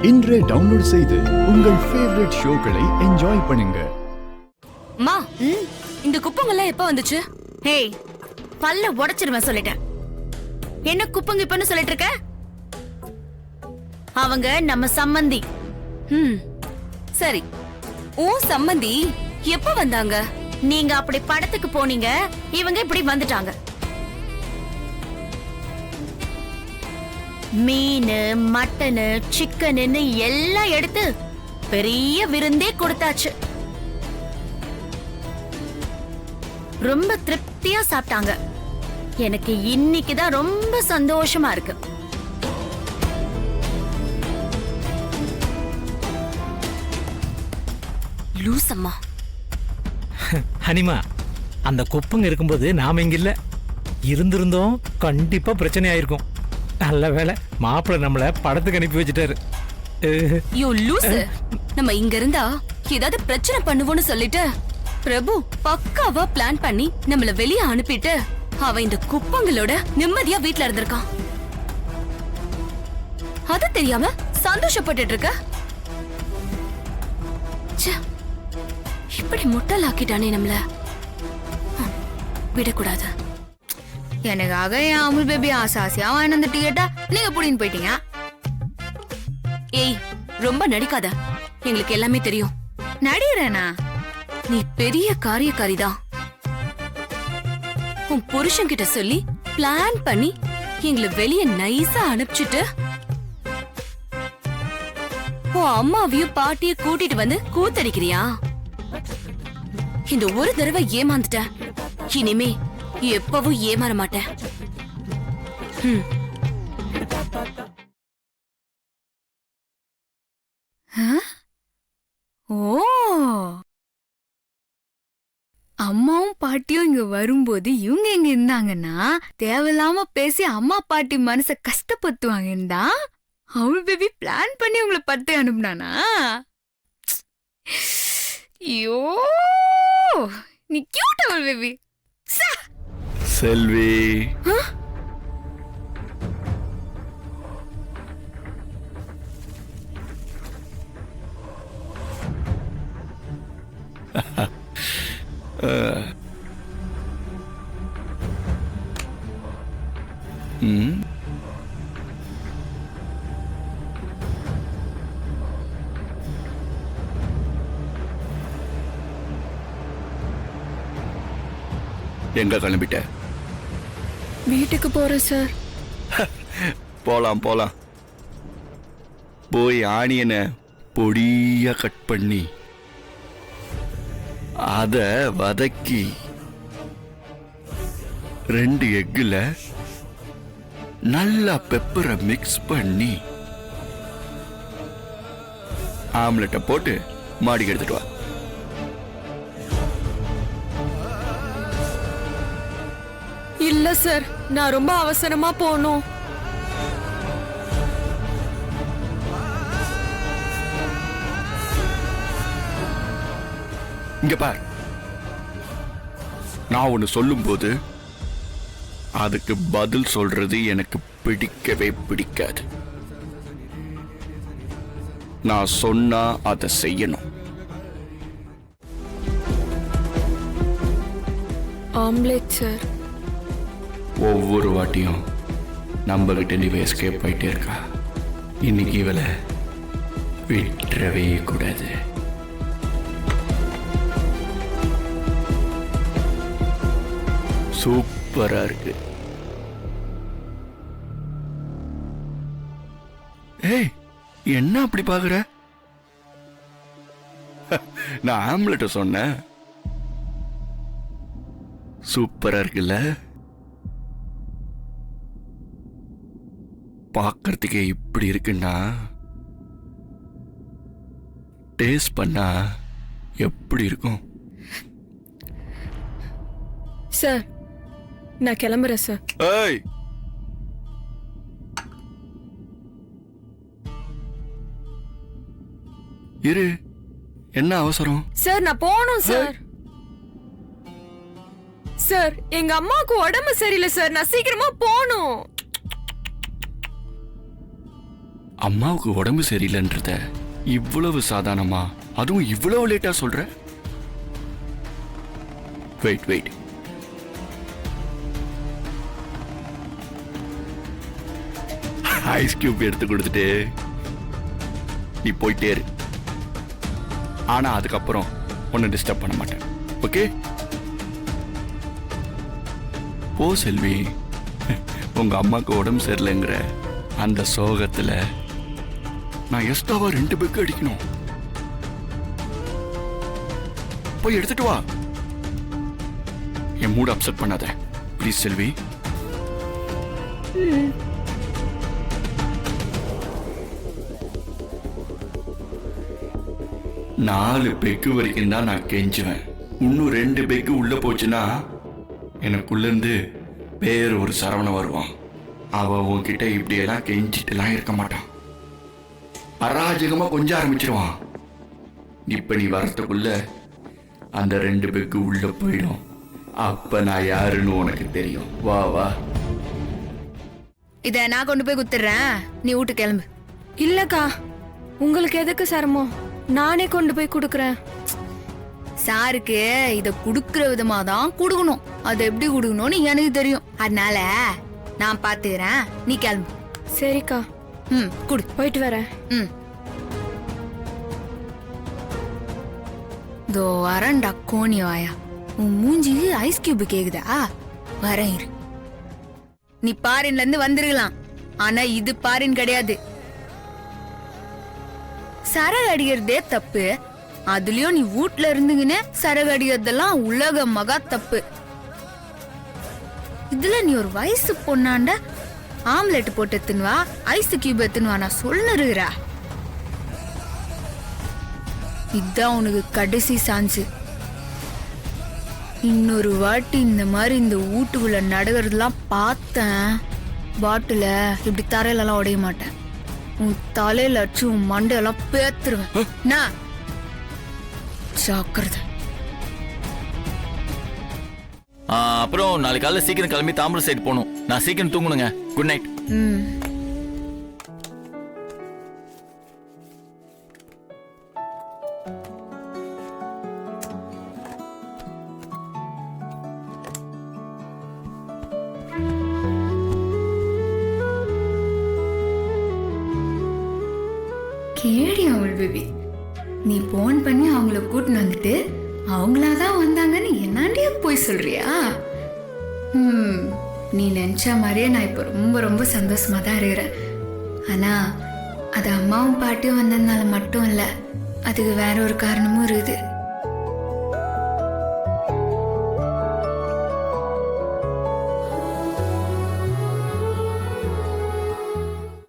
இன்றே டவுன்லோட் செய்து உங்கள் ஃபேவரட் ஷோக்களை என்ஜாய் பண்ணுங்க. மா, இந்த குப்பங்கெல்லாம் எப்ப வந்துச்சு? ஹேய், பல்ல உடைச்சிருவேன் சொல்லிட்டேன். என்ன குப்பங்க இப்பன்னு சொல்லிட்டு இருக்க? அவங்க நம்ம சம்பந்தி. சரி, ஓ சம்பந்தி எப்ப வந்தாங்க? நீங்க அப்படி படத்துக்கு போனீங்க, இவங்க இப்படி வந்துட்டாங்க. மீனு, மட்டனு, சிக்கன்னு எல்லாம் எடுத்து பெரிய விருந்தே கொடுத்தாச்சு. ரொம்ப திருப்தியா சாப்பிட்டாங்க. எனக்கு இன்னைக்குதான் ரொம்ப சந்தோஷமா இருக்கு. லூசம்மா. ஹனிமா, அந்த குப்பங்க இருக்கும்போது நாம இங்க இல்ல. இருந்திருந்தோம் கண்டிப்பா பிரச்சனை ஆயிருக்கும். நல்ல வேலை மாப்பிள்ள நம்மள படத்துக்கு அனுப்பி வச்சுட்டாரு. யோ லூசு, நம்ம இங்க இருந்தா ஏதாவது பிரச்சனை பண்ணுவோன்னு சொல்லிட்டு பிரபு பக்காவா பிளான் பண்ணி நம்மள வெளியே அனுப்பிட்டு அவன் இந்த குப்பங்களோட நிம்மதியா வீட்ல இருந்திருக்கான். அது தெரியாம சந்தோஷப்பட்டுட்டு இருக்க. இப்படி முட்டலாக்கிட்டானே நம்மள. விடக்கூடாது. எனக்காக என் அமுல் பேபி ஆசாசியா வாங்கி வந்துட்டு கேட்டா நீங்க புடின்னு போயிட்டீங்க. ஏய், ரொம்ப நடிக்காத. எங்களுக்கு எல்லாமே தெரியும். நடிகிறேனா? நீ பெரிய காரியக்காரிதான். உன் புருஷன் கிட்ட சொல்லி பிளான் பண்ணி எங்களை வெளியே நைஸா அனுப்பிச்சிட்டு உன் அம்மாவையும் பாட்டிய கூட்டிட்டு வந்து கூத்தடிக்கிறியா? இந்த ஒரு தடவை ஏமாந்துட்ட, இனிமே எப்பவும் ஏமாற மாட்டேன். ஓ, அம்மாவும் பாட்டியும் இங்க வரும்போது இவங்க எங்க இருந்தாங்கன்னா தேவையில்லாம பேசி அம்மா பாட்டி மனச கஷ்டப்படுத்துவாங்கடா. அவள் பேபி பிளான் பண்ணி உங்களை பத்து அனுப்புனானா? ஐயோ, நீ கியூட் அவள் பேபி. செல்வி, எங்க கிளம்பிட்ட? வீட்டுக்கு போறேன் சார். போலாம் போலாம். போய் ஆனியனை பொடியா கட் பண்ணி அத வதக்கி 2 எக்குல நல்லா பெப்பரை மிக்ஸ் பண்ணி ஆம்லெட்டை போட்டு மாடிக்கு எடுத்துட்டு வா. இல்ல சார், நான் ரொம்ப அவசரமா போகணும். இங்க பார், நான் ஒன்னு சொல்லும் போது அதுக்கு பதில் சொல்றது எனக்கு பிடிக்கவே பிடிக்காது. நான் சொன்னா அதை செய்யணும். Omelette sir. ஒவ்வொரு வாட்டியும் நம்ம கிட்ட நீ எஸ்கேப் ஆயிட்டே இருக்கா. இன்னைக்கு இவளை விட்டுறவே கூடாது. சூப்பரா இருக்கு. ஏய், என்ன அப்படி பாக்குற? நான் ஆம்லெட்ட சொன்னேன். சூப்பரா இருக்குல்ல? பார்க்கறதுக்கே இப்படி இருக்குன்னா டேஸ்ட் பண்ணா எப்படி இருக்கும்? சார், நான் கிளம்புறேன் சார். ஏய், இரு, என்ன அவசரம்? சார், நான் போகணும் சார். சார், எங்க அம்மாவுக்கு உடம்பு சரியில்லை சார், நான் சீக்கிரமா போகணும். அம்மாவுக்கு உடம்பு சரியில்லைன்றத இவ்வளவு சாதாரணமா, அதுவும் இவ்வளவு லேட்டா சொல்ற? வெயிட் ஐஸ் கியூப் எடுத்து கொடுத்துட்டு நீ போயிட்டே இரு. ஆனா அதுக்கப்புறம் உன்னை டிஸ்டர்ப் பண்ண மாட்டேன். ஓகே? போ செல்வி. உங்க அம்மாக்கு உடம்பு சரியில்லைங்கிற அந்த சோகத்துல நான் எஸ்டாவா 2 பெக்கு அடிக்கணும். போய் எடுத்துட்டு வா. என் மூட் அப்செட் பண்ணாத ப்ளீஸ் செல்வி. நாலு பெக்கு வரைக்கும் தான் நான் கெஞ்சுவேன். இன்னும் 2 பெக்கு உள்ள போச்சுன்னா எனக்குள்ள இருந்து வேற ஒரு சரவணன் வருவான். அவ உன்கிட்ட இப்படியெல்லாம் கெஞ்சிட்டுலாம் இருக்க மாட்டான். அராஜகமா கொஞ்சம் ஆரம்பிச்சிருவான். இப்ப நீ வரத்துக்குள்ள அந்த 2 பெக்கு உள்ள போயிடும். அப்ப நான் யாருன்னு உனக்கு தெரியும். வா வா. இத நான் கொண்டு போய் குத்துறேன், நீ வீட்டு கிளம்பு. இல்லக்கா, உங்களுக்கு எதுக்கு சிரமம்? நானே கொண்டு போய் கொடுக்கறேன். சாருக்கு இத குடுக்கற விதமா தான் குடுக்கணும். அது எப்படி குடுக்கணும்னு எனக்கு தெரியும். அதனால நான் பாத்துக்கிறேன், நீ கிளம்பு. சரிக்கா, குடு. போயிட்டு வரேன். இதோ வரேன்டா கோணி வாயா. உன் மூஞ்சி ஐஸ் கியூப் கேக்குதா? வரேன் இரு. நீ பாரின்ல இருந்து வந்திருக்கலாம், ஆனா இது பாரின் கிடையாது. சரகு அடிக்கிறதே தப்பு, அதுலயும் நீ வீட்ல இருந்துங்கன்னு சரகு அடிக்கிறதெல்லாம் உலக மகா தப்பு. இதுல நீ ஒரு வயசு பொண்ணாண்ட ஆம்லெட் போட்டு எத்துன்னு வா, ஐஸ் கியூப் எத்துன்னு வா, நான் சொல்லுறா. இதுதான் உனக்கு கடைசி சான்ஸ். இன்னொரு வாட்டி இந்த மாதிரி இந்த வீட்டுக்குள்ள நடக்கிறதுலாம் பார்த்தேன், பாட்டில இப்படி தரையிலலாம் உடைய மாட்டேன். உன் தலையில அடிச்சு உன் மண்டையெல்லாம் பேத்துருவேன். ஜாக்கிரதை. அப்புறம் நாளைக்கு காலையில் சீக்கிரம் கிளம்பி தாம்பரம் சைடு போகணும். நான் சீக்கிரம் தூங்கணுங்க. Good night. கேடி அவள் பேபி, நீ போன் பண்ணி அவங்கள கூட்டின்னு வந்துட்டு அவங்களாதான் வந்தாங்கன்னு என்னாண்டியே போய் சொல்றியா? நீ நினைச்ச மாதிரியே நான் இப்ப ரொம்ப ரொம்ப சந்தோஷமா தான் இருக்கிறேன். ஆனா அது அம்மாவும் பாட்டியும் வந்ததுனால மட்டும் இல்ல, அதுக்கு வேற ஒரு காரணமும் இருக்குது.